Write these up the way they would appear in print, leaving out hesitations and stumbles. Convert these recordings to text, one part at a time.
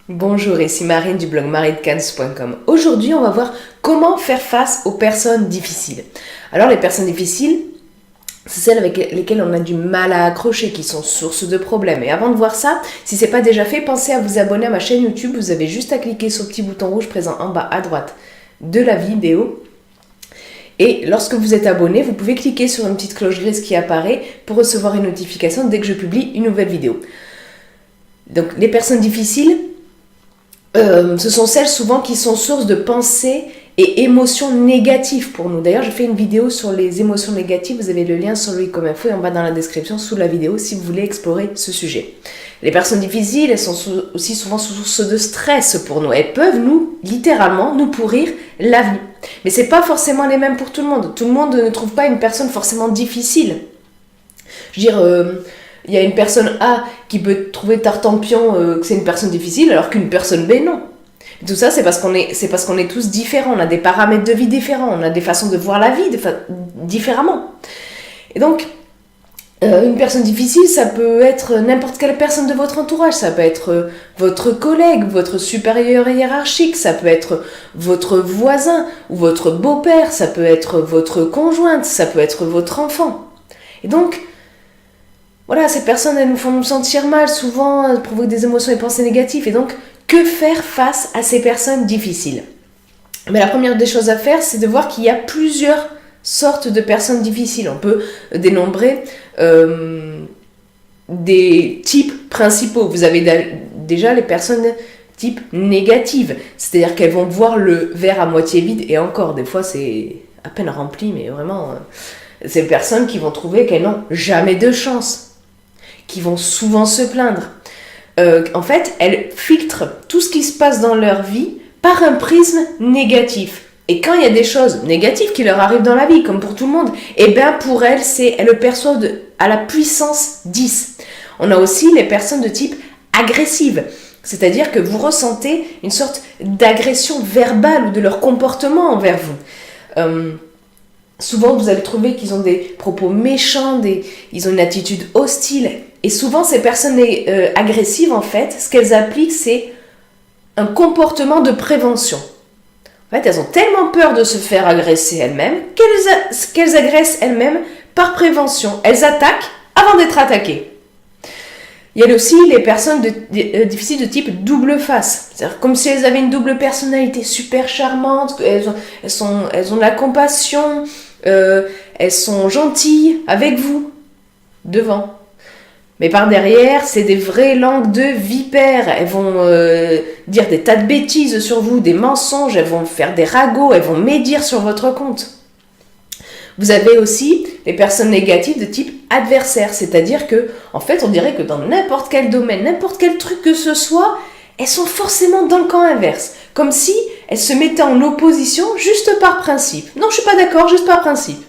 Bonjour, ici Marine du blog maridecans.com. Aujourd'hui, on va voir comment faire face aux personnes difficiles. Alors, les personnes difficiles, c'est celles avec lesquelles on a du mal à accrocher, qui sont source de problèmes. Et avant de voir ça, si ce n'est pas déjà fait, pensez à vous abonner à ma chaîne YouTube. Vous avez juste à cliquer sur le petit bouton rouge présent en bas à droite de la vidéo. Et lorsque vous êtes abonné, vous pouvez cliquer sur une petite cloche grise qui apparaît pour recevoir une notification dès que je publie une nouvelle vidéo. Donc, les personnes difficiles, ce sont celles souvent qui sont source de pensées et émotions négatives pour nous. D'ailleurs, je fais une vidéo sur les émotions négatives. Vous avez le lien sur lui comme info et en bas dans la description sous la vidéo si vous voulez explorer ce sujet. Les personnes difficiles, elles sont aussi souvent source de stress pour nous. Elles peuvent littéralement, nous pourrir la vie. Mais c'est pas forcément les mêmes pour tout le monde. Tout le monde ne trouve pas une personne forcément difficile. Je veux dire, il y a une personne A qui peut trouver Tartampion que c'est une personne difficile, alors qu'une personne B, non. Tout ça, c'est parce qu'on est tous différents. On a des paramètres de vie différents. On a des façons de voir la vie différemment. Et donc, une personne difficile, ça peut être n'importe quelle personne de votre entourage. Ça peut être votre collègue, votre supérieur hiérarchique. Ça peut être votre voisin ou votre beau-père. Ça peut être votre conjointe. Ça peut être votre enfant. Et donc, voilà, ces personnes, elles nous font nous sentir mal. Souvent, elles provoquent des émotions et pensées négatives. Et donc, que faire face à ces personnes difficiles? Mais la première des choses à faire, c'est de voir qu'il y a plusieurs sortes de personnes difficiles. On peut dénombrer des types principaux. Vous avez déjà les personnes type négatives, c'est-à-dire qu'elles vont voir le verre à moitié vide, et encore, des fois, c'est à peine rempli, mais vraiment, c'est les personnes qui vont trouver qu'elles n'ont jamais de chance, qui vont souvent se plaindre. En fait, elles filtrent tout ce qui se passe dans leur vie par un prisme négatif. Et quand il y a des choses négatives qui leur arrivent dans la vie, comme pour tout le monde, eh bien pour elles, elles le perçoivent à la puissance 10. On a aussi les personnes de type agressive, c'est-à-dire que vous ressentez une sorte d'agression verbale ou de leur comportement envers vous. Souvent, vous allez trouver qu'ils ont des propos méchants, ils ont une attitude hostile. Et souvent, ces personnes agressives, en fait, ce qu'elles appliquent, c'est un comportement de prévention. En fait, elles ont tellement peur de se faire agresser elles-mêmes qu'elles agressent elles-mêmes par prévention. Elles attaquent avant d'être attaquées. Il y a aussi les personnes difficiles de type double face. C'est-à-dire comme si elles avaient une double personnalité super charmante, elles ont de la compassion, elles sont gentilles avec vous, devant. Mais par derrière, c'est des vraies langues de vipères. Elles vont dire des tas de bêtises sur vous, des mensonges, elles vont faire des ragots, elles vont médire sur votre compte. Vous avez aussi les personnes négatives de type adversaire, c'est-à-dire que, en fait, on dirait que dans n'importe quel domaine, n'importe quel truc que ce soit, elles sont forcément dans le camp inverse. Comme si elles se mettaient en opposition juste par principe. Non, je suis pas d'accord, juste par principe.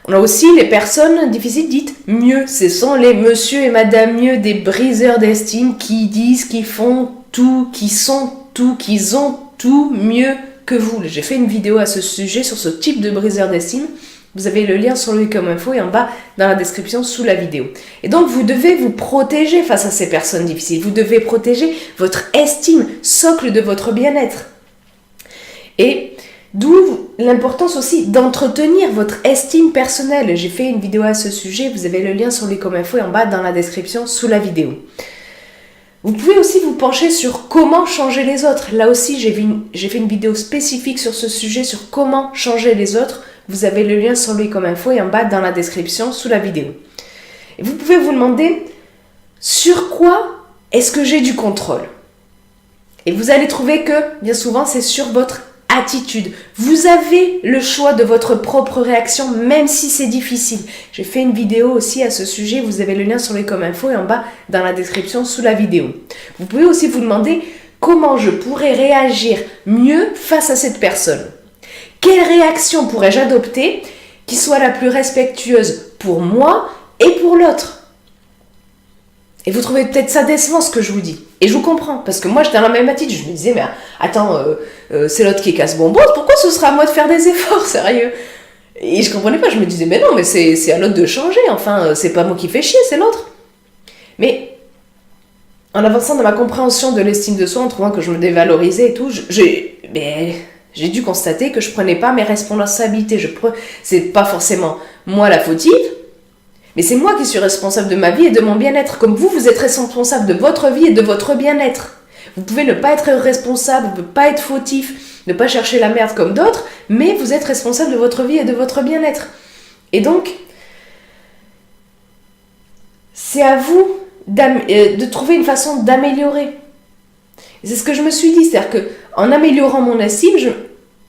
On a aussi les personnes difficiles dites mieux. Ce sont les monsieur et madame mieux, des briseurs d'estime qui disent qu'ils font tout, qu'ils sont tout, qu'ils ont tout mieux que vous. J'ai fait une vidéo à ce sujet sur ce type de briseur d'estime. Vous avez le lien sur lui comme info et en bas dans la description sous la vidéo. Et donc vous devez vous protéger face à ces personnes difficiles. Vous devez protéger votre estime, socle de votre bien-être. Et d'où l'importance aussi d'entretenir votre estime personnelle. J'ai fait une vidéo à ce sujet, vous avez le lien sur lui comme info et en bas dans la description sous la vidéo. Vous pouvez aussi vous pencher sur comment changer les autres. Là aussi, j'ai fait une vidéo spécifique sur ce sujet, sur comment changer les autres. Vous avez le lien sur lui comme info et en bas dans la description sous la vidéo. Et vous pouvez vous demander sur quoi est-ce que j'ai du contrôle. Et vous allez trouver que bien souvent, c'est sur votre attitude. Vous avez le choix de votre propre réaction, même si c'est difficile. J'ai fait une vidéo aussi à ce sujet, vous avez le lien sur les comme info et en bas dans la description sous la vidéo. Vous pouvez aussi vous demander comment je pourrais réagir mieux face à cette personne. Quelle réaction pourrais-je adopter qui soit la plus respectueuse pour moi et pour l'autre? Et vous trouvez peut-être ça décevant ce que je vous dis. Et je vous comprends, parce que moi j'étais dans la même attitude. Je me disais, mais attends, c'est l'autre qui casse bonbon, pourquoi ce sera à moi de faire des efforts, sérieux? Et je comprenais pas, je me disais, mais non, mais c'est à l'autre de changer, enfin, c'est pas moi qui fais chier, c'est l'autre. Mais en avançant dans ma compréhension de l'estime de soi, en trouvant que je me dévalorisais et tout, j'ai dû constater que je prenais pas mes responsabilités. C'est pas forcément moi la fautive, mais c'est moi qui suis responsable de ma vie et de mon bien-être. Comme vous êtes responsable de votre vie et de votre bien-être. Vous pouvez ne pas être responsable, ne pas être fautif, ne pas chercher la merde comme d'autres, mais vous êtes responsable de votre vie et de votre bien-être. Et donc, c'est à vous de trouver une façon d'améliorer. Et c'est ce que je me suis dit, c'est-à-dire qu'en améliorant mon estime,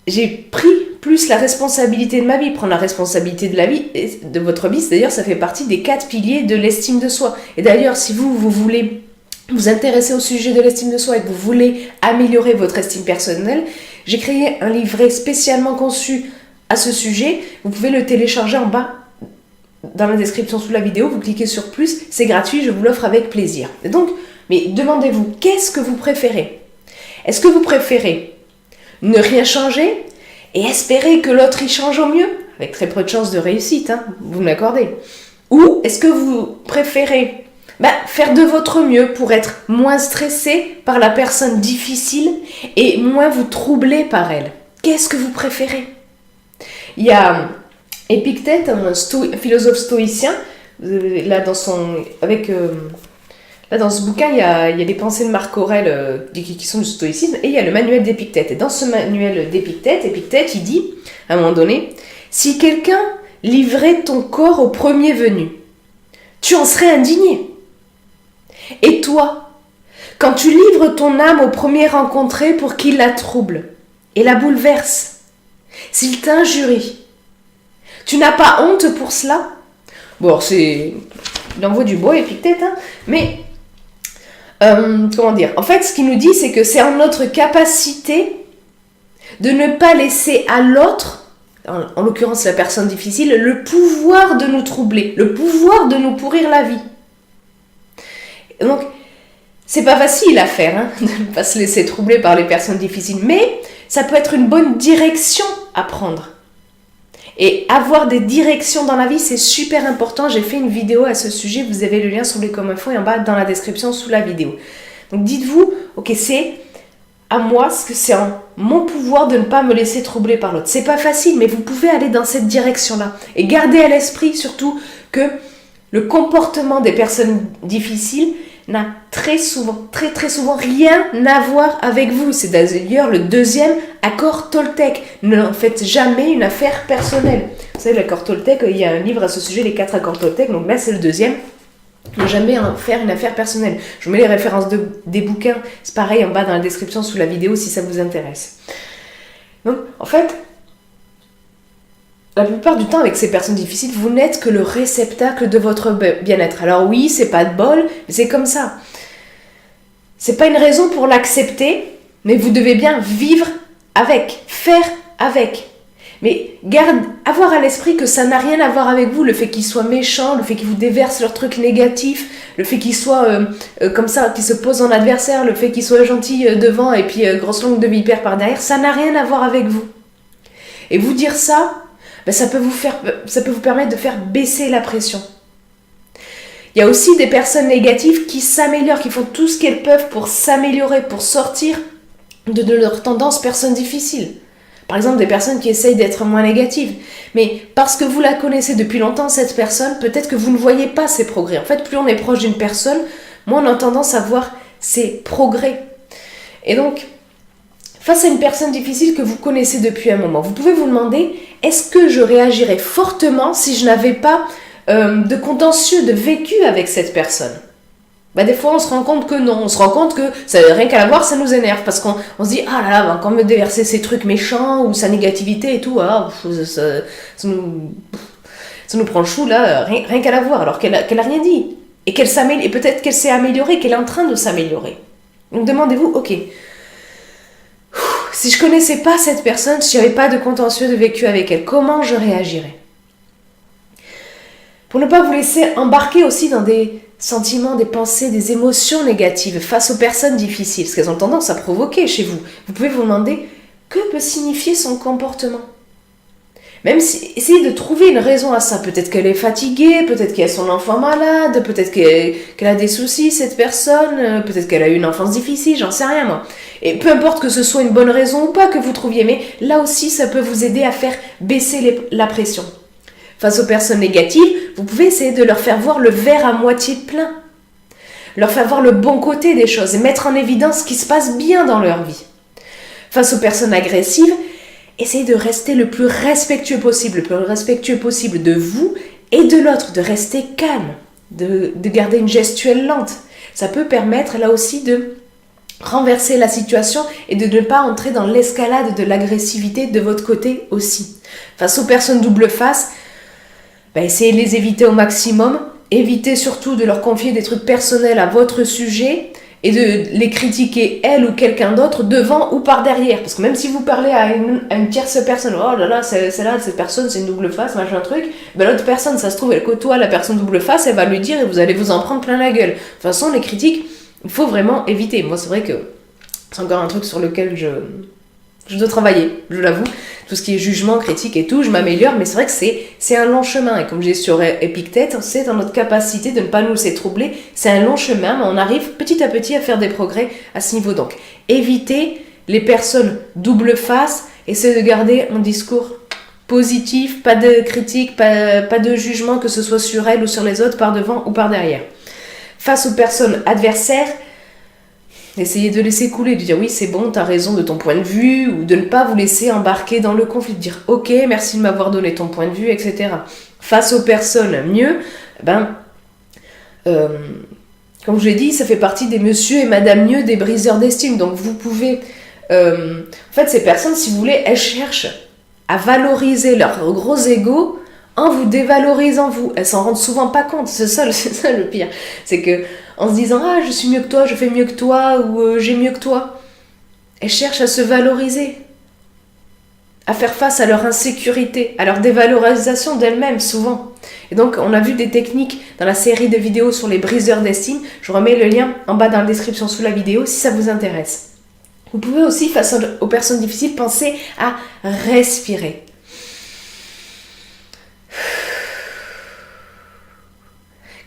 j'ai pris plus la responsabilité de ma vie. Prendre la responsabilité de la vie, de votre vie, d'ailleurs, ça fait partie des 4 piliers de l'estime de soi. Et d'ailleurs, si vous voulez vous intéresser au sujet de l'estime de soi et que vous voulez améliorer votre estime personnelle, j'ai créé un livret spécialement conçu à ce sujet. Vous pouvez le télécharger en bas dans la description sous la vidéo, vous cliquez sur plus, c'est gratuit, je vous l'offre avec plaisir. Et donc, mais demandez-vous, qu'est-ce que vous préférez? Est-ce que vous préférez ne rien changer et espérer que l'autre y change au mieux? Avec très peu de chances de réussite, hein, vous me l'accordez. Ou est-ce que vous préférez faire de votre mieux pour être moins stressé par la personne difficile et moins vous troubler par elle? Qu'est-ce que vous préférez? Il y a Épictète, un philosophe stoïcien, là dans ce bouquin, il y a des pensées de Marc Aurèle qui sont du stoïcisme, et il y a le manuel d'Épictète. Et dans ce manuel d'Épictète, il dit, à un moment donné, si quelqu'un livrait ton corps au premier venu, tu en serais indigné. Et toi, quand tu livres ton âme au premier rencontré pour qu'il la trouble et la bouleverse, s'il t'injurie, tu n'as pas honte pour cela? Bon, alors il envoie du bois, Épictète, hein, mais comment dire? En fait, ce qu'il nous dit, c'est que c'est en notre capacité de ne pas laisser à l'autre, en l'occurrence la personne difficile, le pouvoir de nous troubler, le pouvoir de nous pourrir la vie. Donc, c'est pas facile à faire, hein, de ne pas se laisser troubler par les personnes difficiles, mais ça peut être une bonne direction à prendre. Et avoir des directions dans la vie, c'est super important. J'ai fait une vidéo à ce sujet, vous avez le lien sur les comme info et en bas dans la description sous la vidéo. Donc dites-vous, ok, c'est à moi, ce que c'est en mon pouvoir de ne pas me laisser troubler par l'autre. C'est pas facile, mais vous pouvez aller dans cette direction-là. Et gardez à l'esprit surtout que le comportement des personnes difficiles n'a très souvent rien à voir avec vous. C'est d'ailleurs le deuxième accord Toltec. Ne faites jamais une affaire personnelle. Vous savez, l'accord Toltec, il y a un livre à ce sujet, les 4 accords Toltec, donc là c'est le deuxième. Ne jamais en faire une affaire personnelle. Je vous mets les références des bouquins, c'est pareil en bas dans la description sous la vidéo si ça vous intéresse. Donc en fait, la plupart du temps, avec ces personnes difficiles, vous n'êtes que le réceptacle de votre bien-être. Alors oui, c'est pas de bol, mais c'est comme ça. C'est pas une raison pour l'accepter, mais vous devez bien vivre avec, faire avec. Mais avoir à l'esprit que ça n'a rien à voir avec vous, le fait qu'ils soient méchants, le fait qu'ils vous déversent leurs trucs négatifs, le fait qu'ils soient comme ça, qu'ils se posent en adversaire, le fait qu'ils soient gentils devant et puis grosse langue de vipère par derrière, ça n'a rien à voir avec vous. Et vous dire ça, ça peut vous permettre de faire baisser la pression. Il y a aussi des personnes négatives qui s'améliorent, qui font tout ce qu'elles peuvent pour s'améliorer, pour sortir de leur tendance personne difficile. Par exemple, des personnes qui essayent d'être moins négatives. Mais parce que vous la connaissez depuis longtemps, cette personne, peut-être que vous ne voyez pas ses progrès. En fait, plus on est proche d'une personne, moins on a tendance à voir ses progrès. Et donc, face à une personne difficile que vous connaissez depuis un moment, vous pouvez vous demander, est-ce que je réagirais fortement si je n'avais pas de contentieux, de vécu avec cette personne? Des fois, on se rend compte que non. On se rend compte que ça n'a rien qu'à la voir, ça nous énerve. Parce qu'on se dit, ah là là, va encore me déverser ses trucs méchants ou sa négativité et tout. Ça nous prend le chou là, rien qu'à la voir, alors qu'elle a rien dit. Et qu'elle s'améliore, et peut-être qu'elle s'est améliorée, qu'elle est en train de s'améliorer. Donc demandez-vous, ok, si je connaissais pas cette personne, si j'avais pas de contentieux de vécu avec elle, comment je réagirais? Pour ne pas vous laisser embarquer aussi dans des sentiments, des pensées, des émotions négatives face aux personnes difficiles, ce qu'elles ont tendance à provoquer chez vous. Vous pouvez vous demander, que peut signifier son comportement? Même si, essayez de trouver une raison à ça. Peut-être qu'elle est fatiguée, peut-être qu'il y a son enfant malade, peut-être qu'elle a des soucis, cette personne, peut-être qu'elle a eu une enfance difficile, j'en sais rien moi. Et peu importe que ce soit une bonne raison ou pas que vous trouviez, mais là aussi ça peut vous aider à faire baisser la pression. Face aux personnes négatives, vous pouvez essayer de leur faire voir le verre à moitié plein. Leur faire voir le bon côté des choses et mettre en évidence ce qui se passe bien dans leur vie. Face aux personnes agressives, essayez de rester le plus respectueux possible de vous et de l'autre, de rester calme, de garder une gestuelle lente. Ça peut permettre là aussi de renverser la situation et de ne pas entrer dans l'escalade de l'agressivité de votre côté aussi. Face aux personnes double face, essayez de les éviter au maximum. Évitez surtout de leur confier des trucs personnels à votre sujet et de les critiquer elles ou quelqu'un d'autre devant ou par derrière. Parce que même si vous parlez à une tierce personne, oh là là, cette personne c'est une double face, machin truc, l'autre personne, ça se trouve, elle côtoie la personne double face, elle va lui dire et vous allez vous en prendre plein la gueule. De toute façon, les critiques, il faut vraiment éviter. Moi, c'est vrai que c'est encore un truc sur lequel je dois travailler, je l'avoue. Tout ce qui est jugement, critique et tout, je m'améliore, mais c'est vrai que c'est un long chemin. Et comme j'ai sur Épictète, c'est dans notre capacité de ne pas nous laisser troubler. C'est un long chemin, mais on arrive petit à petit à faire des progrès à ce niveau. Donc, évitez les personnes double face, essayez de garder un discours positif, pas de critique, pas de jugement, que ce soit sur elles ou sur les autres, par devant ou par derrière. Face aux personnes adversaires, essayez de laisser couler, de dire oui c'est bon, t'as raison de ton point de vue, ou de ne pas vous laisser embarquer dans le conflit, de dire ok, merci de m'avoir donné ton point de vue, etc. Face aux personnes mieux, comme je l'ai dit, ça fait partie des monsieur et madame mieux, des briseurs d'estime, donc vous pouvez... en fait, ces personnes, si vous voulez, elles cherchent à valoriser leur gros ego en vous dévalorisant vous. Elles s'en rendent souvent pas compte, c'est ça le pire. C'est que en se disant ah je suis mieux que toi, je fais mieux que toi ou j'ai mieux que toi, elles cherchent à se valoriser, à faire face à leur insécurité, à leur dévalorisation d'elles-mêmes souvent. Et donc on a vu des techniques dans la série de vidéos sur les briseurs d'estime. Je remets le lien en bas dans la description sous la vidéo si ça vous intéresse. Vous pouvez aussi, face aux personnes difficiles, penser à respirer.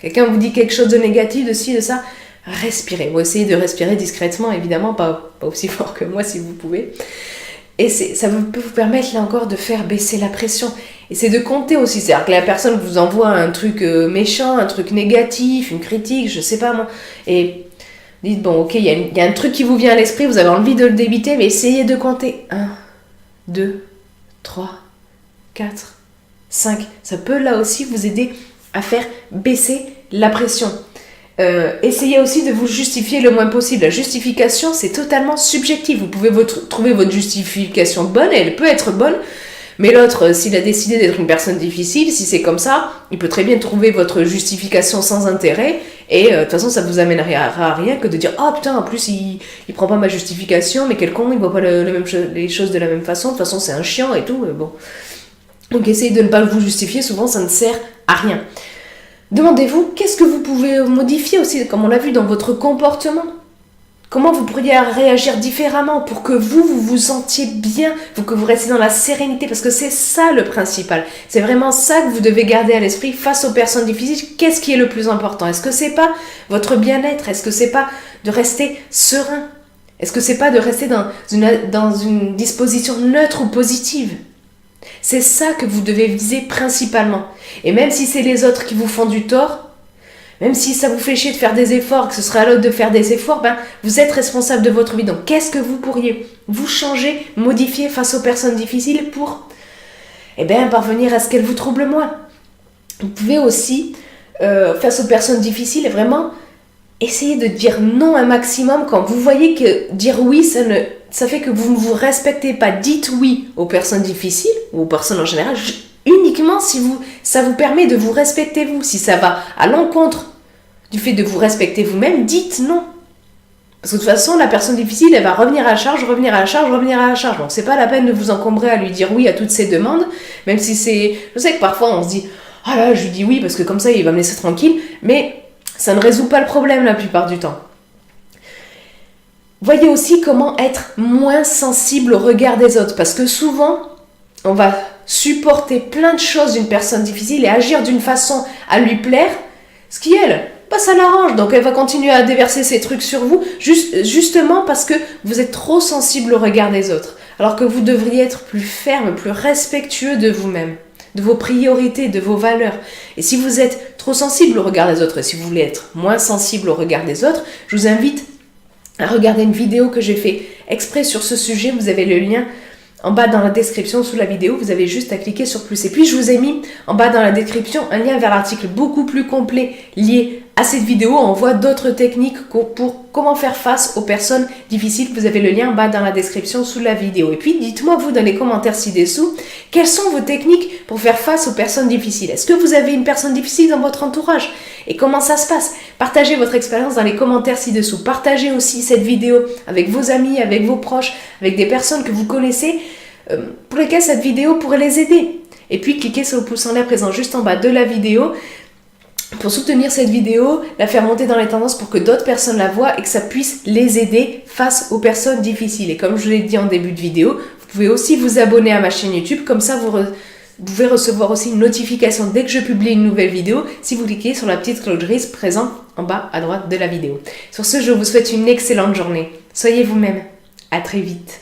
Quelqu'un vous dit quelque chose de négatif, de ci, de ça, respirez. Vous essayez de respirer discrètement, évidemment, pas aussi fort que moi si vous pouvez. Et ça peut vous permettre, là encore, de faire baisser la pression. Et c'est de compter aussi. C'est-à-dire que la personne vous envoie un truc méchant, un truc négatif, une critique, je sais pas moi. Et dites, bon, ok, il y a un truc qui vous vient à l'esprit, vous avez envie de le débiter, mais essayez de compter. 1, 2, 3, 4, 5. Ça peut, là aussi, vous aider à faire baisser la pression. Essayez aussi de vous justifier le moins possible. La justification, c'est totalement subjectif. Vous pouvez trouver votre justification bonne, et elle peut être bonne, mais l'autre, s'il a décidé d'être une personne difficile, si c'est comme ça, il peut très bien trouver votre justification sans intérêt, et de toute façon, ça vous amènera à rien que de dire « Oh putain, en plus, il prend pas ma justification, mais quel con, il voit pas les choses de la même façon, de toute façon, c'est un chiant et tout. » Bon. Donc essayez de ne pas vous justifier, souvent ça ne sert à rien. Demandez-vous qu'est-ce que vous pouvez modifier aussi, comme on l'a vu dans votre comportement. Comment vous pourriez réagir différemment pour que vous vous sentiez bien, pour que vous restiez dans la sérénité, parce que c'est ça le principal. C'est vraiment ça que vous devez garder à l'esprit face aux personnes difficiles. Qu'est-ce qui est le plus important? Est-ce que c'est pas votre bien-être? Est-ce que c'est pas de rester serein? Est-ce que c'est pas de rester dans une disposition neutre ou positive? C'est ça que vous devez viser principalement. Et même si c'est les autres qui vous font du tort, même si ça vous fait chier de faire des efforts, que ce sera à l'autre de faire des efforts, vous êtes responsable de votre vie. Donc qu'est-ce que vous pourriez vous changer, modifier face aux personnes difficiles pour parvenir à ce qu'elles vous troublent moins? Vous pouvez aussi, face aux personnes difficiles, vraiment essayer de dire non un maximum quand vous voyez que dire oui, ça fait que vous ne vous respectez pas. Dites oui aux personnes difficiles, ou aux personnes en général, uniquement si ça vous permet de vous respecter vous. Si ça va à l'encontre du fait de vous respecter vous-même, dites non. Parce que de toute façon, la personne difficile, elle va revenir à la charge. Donc c'est pas la peine de vous encombrer à lui dire oui à toutes ses demandes, même si c'est... Je sais que parfois on se dit « Ah là, je lui dis oui parce que comme ça il va me laisser tranquille », mais ça ne résout pas le problème la plupart du temps. Voyez aussi comment être moins sensible au regard des autres, parce que souvent, on va supporter plein de choses d'une personne difficile et agir d'une façon à lui plaire, ce qui elle, bah ça l'arrange, donc elle va continuer à déverser ses trucs sur vous, justement parce que vous êtes trop sensible au regard des autres, alors que vous devriez être plus ferme, plus respectueux de vous-même, de vos priorités, de vos valeurs. Et si vous êtes trop sensible au regard des autres, et si vous voulez être moins sensible au regard des autres, je vous invite à regarder une vidéo que j'ai fait exprès sur ce sujet. Vous avez le lien en bas dans la description sous la vidéo, vous avez juste à cliquer sur plus. Et puis je vous ai mis en bas dans la description un lien vers l'article beaucoup plus complet lié à cette vidéo. On voit d'autres techniques pour comment faire face aux personnes difficiles. Vous avez le lien en bas dans la description sous la vidéo. Et puis dites-moi vous dans les commentaires ci-dessous, quelles sont vos techniques pour faire face aux personnes difficiles? Est-ce que vous avez une personne difficile dans votre entourage? Et comment ça se passe? Partagez votre expérience dans les commentaires ci-dessous. Partagez aussi cette vidéo avec vos amis, avec vos proches, avec des personnes que vous connaissez pour lesquelles cette vidéo pourrait les aider. Et puis cliquez sur le pouce en l'air présent juste en bas de la vidéo pour soutenir cette vidéo, la faire monter dans les tendances pour que d'autres personnes la voient et que ça puisse les aider face aux personnes difficiles. Et comme je l'ai dit en début de vidéo, vous pouvez aussi vous abonner à ma chaîne YouTube, comme ça vous pouvez recevoir aussi une notification dès que je publie une nouvelle vidéo si vous cliquez sur la petite cloche grise présente en bas à droite de la vidéo. Sur ce, je vous souhaite une excellente journée. Soyez vous-même. À très vite.